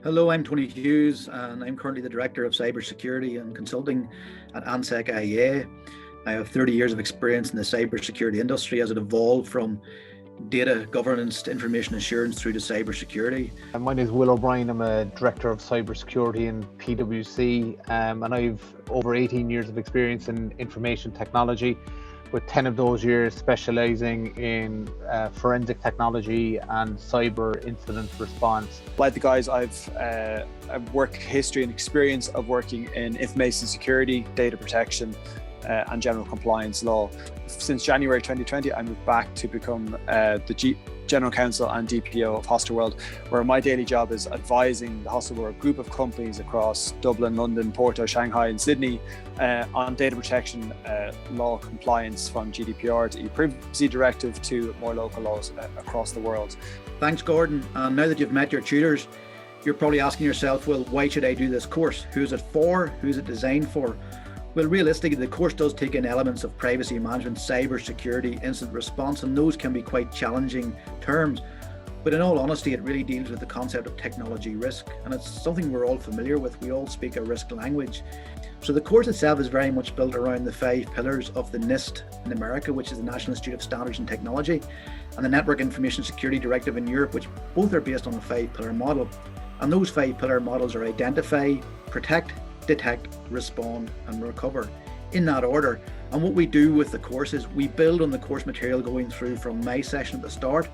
Hello, I'm Tony Hughes, and I'm currently the Director of Cybersecurity and Consulting at Ansec IEA. I have 30 years of experience in the cybersecurity industry as it evolved from data governance to information assurance through to cybersecurity. My name is Will O'Brien. I'm a Director of Cybersecurity in PwC, and I've over 18 years of experience in information technology, with 10 of those years specialising in forensic technology and cyber incident response. Like the guys, I've work history and experience of working in information security, data protection, and general compliance law. Since January 2020, I moved back to become the General Counsel and DPO of Hostelworld, where my daily job is advising the Hostelworld group of companies across Dublin, London, Porto, Shanghai and Sydney on data protection law compliance, from GDPR to e-privacy directive to more local laws across the world. Thanks, Gordon. And now that you've met your tutors, you're probably asking yourself, well, why should I do this course? Who's it for? Who's it designed for? Well, realistically, the course does take in elements of privacy management, cyber security, incident response, and those can be quite challenging terms. But in all honesty, it really deals with the concept of technology risk, and it's something we're all familiar with. We all speak a risk language. So the course itself is very much built around the 5 pillars of the NIST in America, which is the National Institute of Standards and Technology, and the Network Information Security Directive in Europe, which both are based on a 5-pillar model. And those 5-pillar models are identify, protect, detect, respond and recover, in that order. And what we do with the course is we build on the course material going through from my session at the start,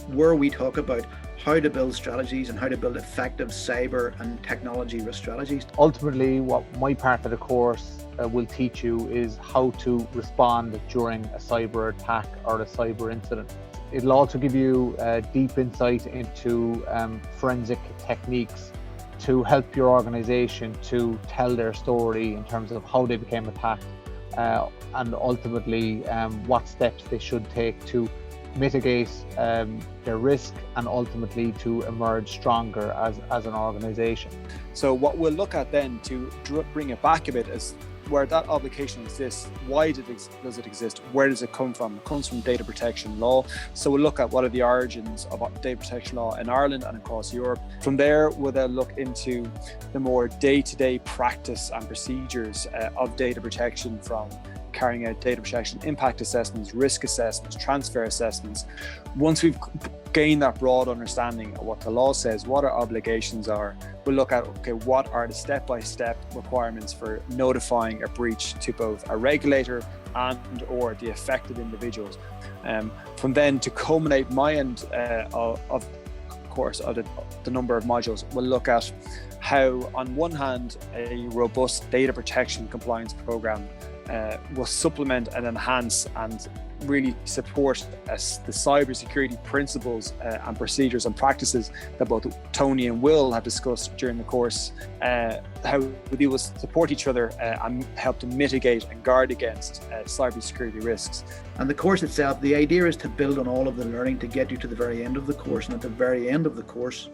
where we talk about how to build strategies and how to build effective cyber and technology risk strategies. Ultimately, what my part of the course will teach you is how to respond during a cyber attack or a cyber incident. It'll also give you deep insight into forensic techniques to help your organization to tell their story in terms of how they became attacked and ultimately what steps they should take to mitigate their risk and ultimately to emerge stronger as an organization. So what we'll look at then to bring it back a bit is where that obligation exists. Why does it exist? Where does it come from? It comes from data protection law. So we'll look at what are the origins of data protection law in Ireland and across Europe. From there, we'll then look into the more day-to-day practice and procedures of data protection, from carrying out data protection impact assessments, risk assessments, transfer assessments. Once we've gained that broad understanding of what the law says, what our obligations are, we'll look at, okay, what are the step-by-step requirements for notifying a breach to both a regulator and or the affected individuals. From then, to culminate my end of course of the number of modules, we'll look at how, on one hand, a robust data protection compliance program will supplement and enhance and really support the cybersecurity principles and procedures and practices that both Tony and Will have discussed during the course, how we will support each other and help to mitigate and guard against cybersecurity risks. And the course itself, the idea is to build on all of the learning to get you to the very end of the course. And at the very end of the course,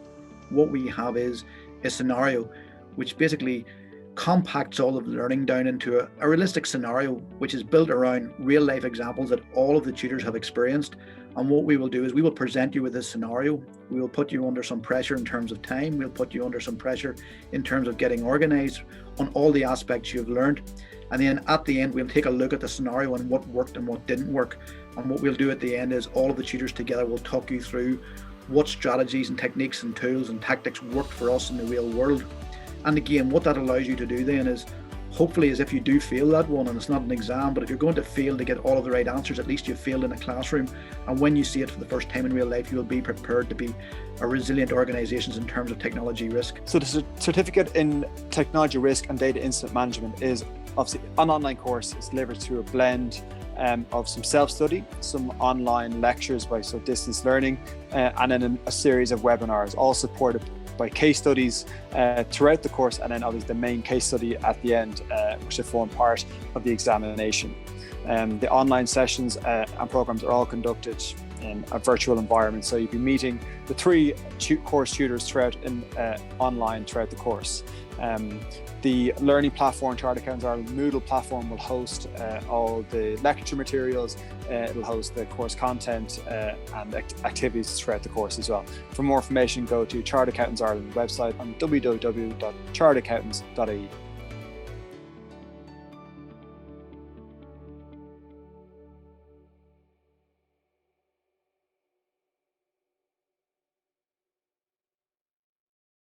what we have is a scenario which basically compacts all of the learning down into a realistic scenario, which is built around real life examples that all of the tutors have experienced. And what we will do is we will present you with this scenario. We will put you under some pressure in terms of time. We'll put you under some pressure in terms of getting organized on all the aspects you've learned. And then at the end, we'll take a look at the scenario and what worked and what didn't work. And what we'll do at the end is all of the tutors together will talk you through what strategies and techniques and tools and tactics worked for us in the real world. And again, what that allows you to do then is, hopefully, is if you do fail that one, and it's not an exam, but if you're going to fail to get all of the right answers, at least you've failed in a classroom. And when you see it for the first time in real life, you'll be prepared to be a resilient organizations in terms of technology risk. So the certificate in technology risk and data incident management is obviously an online course. It's delivered through a blend of some self-study, some online lectures by distance learning, and then a series of webinars, all supported by case studies throughout the course, and then obviously the main case study at the end, which will form part of the examination. The online sessions and programs are all conducted in a virtual environment. So you'll be meeting the 3 course tutors throughout online throughout the course. The learning platform, Chartered Accountants Ireland Moodle platform, will host all the lecture materials. It'll host the course content and activities throughout the course as well. For more information, go to Chartered Accountants Ireland website on www.charteredaccountants.ie.